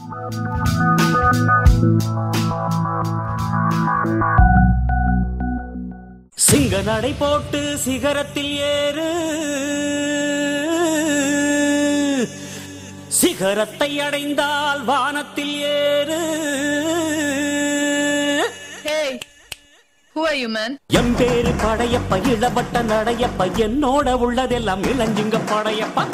சிங்க நடை போட்டு சிகரத்தில் ஏறு, சிகரத்தை அடைந்தால் வானத்தில் ஏறு. Hey, who are you, man? என் பேரு படையப்ப, இளவட்ட நடையப்ப, என்னோட உள்ளதெல்லாம் இளஞ்சிங்க படையப்பா.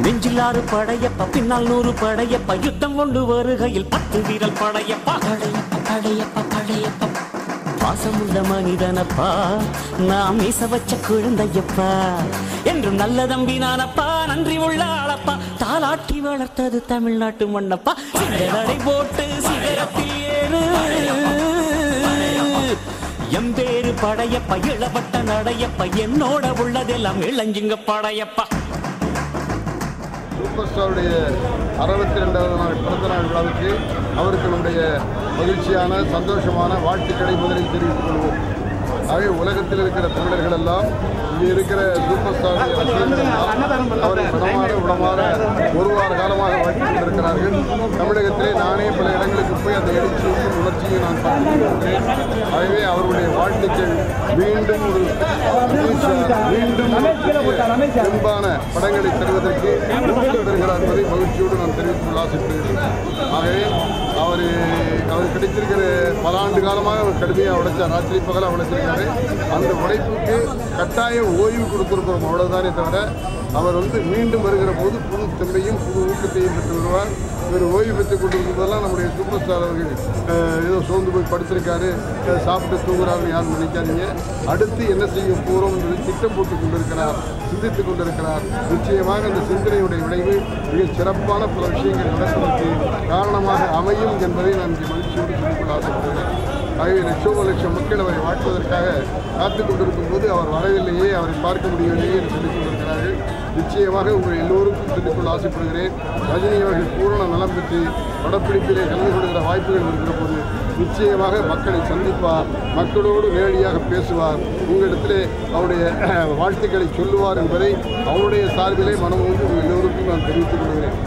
நெஞ்சிலாறு படையப்பா, பின்னால் 100 படையப்பா, யுத்தம் கொண்டு வருகையில் 10 வீரல் படையப்பா. படையப்பா படையப்பா படையப்பா, பாசமுள்ள மனிதனப்பா, நாம் மீச வச்ச குழந்தையப்பா, என்றும் நல்ல தம்பி நானப்பா, நன்றி உள்ள ஆளப்பா, தாலாட்டி வளர்த்தது தமிழ்நாட்டு மண்ணப்பா. சிங்கடை போட்டு சிகரத்தில் ஏறு, எம்பேரு படையப்பா, இளவட்ட நடையப்பா, என்னோட உள்ளதெல்லாம் இளஞ்சிங்க படையப்பா. சூப்பர் ஸ்டாருடைய 62வது நாள் பிறந்த நாள் விழாவுக்கு அவருக்கு நம்முடைய மகிழ்ச்சியான சந்தோஷமான வாழ்த்துக்களை முதலில் தெரிவித்துக் கொள்வோம். ஆகவே உலகத்தில் இருக்கிற தமிழர்கள் எல்லாம் இங்கே இருக்கிற சூப்பர் ஸ்டாருடைய ரசிகர்கள் எல்லாம் அவரை உடமாற ஒரு வார காலமாக வாழ்த்து கொண்டிருக்கிறார்கள். தமிழகத்திலே நானே பல இடங்களுக்கு போய் அந்த எழுச்சியையும் உணர்ச்சியும் நான் பார்த்துக்கொண்டிருக்கிறேன். ஆகவே அவருடைய வாழ்த்துக்கள் மீண்டும் பெரும்பான படங்களை தருவதற்கு வருகிறார் என்பதை மகிழ்ச்சியோடு நான் தெரிவித்துள்ள ஆசைப்படுகிறேன். ஆகவே அவர் கிடைத்திருக்கிற பல ஆண்டு காலமாக அவர் கடுமையாக உழைச்சார், ராத்திரி பகலாக உழைச்சிருக்காரு. அந்த உழைப்புக்கு கட்டாய ஓய்வு கொடுத்திருக்கிறோம், அவ்வளவுதானே தவிர அவர் மீண்டும் வருகிற போது புது தெம்பையும் புது ஊக்கத்தையும் பெற்று வருவார். இவர் ஓய்வு பெற்றுக் கொண்டிருக்கும் போதெல்லாம் நம்முடைய சூப்பர் ஸ்டார் அவர்கள் ஏதோ சோர்ந்து போய் படுத்திருக்காரு, சாப்பிட்டு தூங்குறாருன்னு யாரும் நினைக்காதீங்க. அடுத்து என்ன செய்ய போகிறோம் என்பதை திட்டம் போட்டுக் கொண்டிருக்கிறார், சிந்தித்துக் கொண்டிருக்கிறார். நிச்சயமாக அந்த சிந்தனையுடைய விளைவு மிக சிறப்பான பல விஷயங்கள் நடப்பதற்கு காரணமாக அமையும் என்பதை நான் இங்கே மகிழ்ச்சியோடு சொல்லிக்கொள்ள ஆசைப்படுகிறேன். ஆகவே லட்சம் மக்கள் அவரை வாழ்த்துவதற்காக காத்துக் கொண்டிருக்கும் போது அவர் வரவில்லையே, அவரை பார்க்க முடியவில்லையே என்று சொல்லிக் கொண்டிருக்கிறார்கள். நிச்சயமாக உங்கள் எல்லோருக்கும் சொல்லிக்கொள்ள ஆசைப்படுகிறேன். ரஜினி அவர்கள் பூரண நலம் பெற்று படப்பிடிப்பிலே கலந்து கொள்கிற வாய்ப்புகள் இருக்கிற போது நிச்சயமாக மக்களை சந்திப்பார், மக்களோடு நேரடியாக பேசுவார், உங்களிடத்திலே அவருடைய வாழ்த்துக்களை சொல்லுவார் என்பதை அவருடைய சார்பிலே மனமோடு உங்கள் எல்லோருக்கும் நான் தெரிவித்துக் கொள்கிறேன்.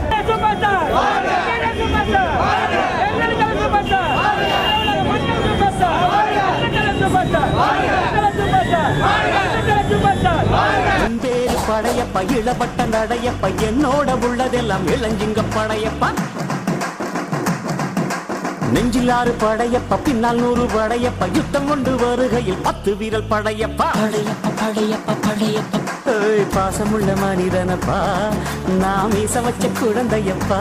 எம்பேரு படையப்பா, இளவட்ட நடையப்பா, என்னோட உள்ளதெல்லாம் இளஞ்சிங்க படையப்பா. நெஞ்சிலாறு படையப்பா, பின்னால் 100 படையப்பா, யுத்தம் கொண்டு வருகையில் 10 வீரல் படையப்பா. படையப்பா படையப்பா படையப்பா, பாசமுள்ள மனிதனப்பா, நாம் மீச வச்ச குழந்தையப்பா.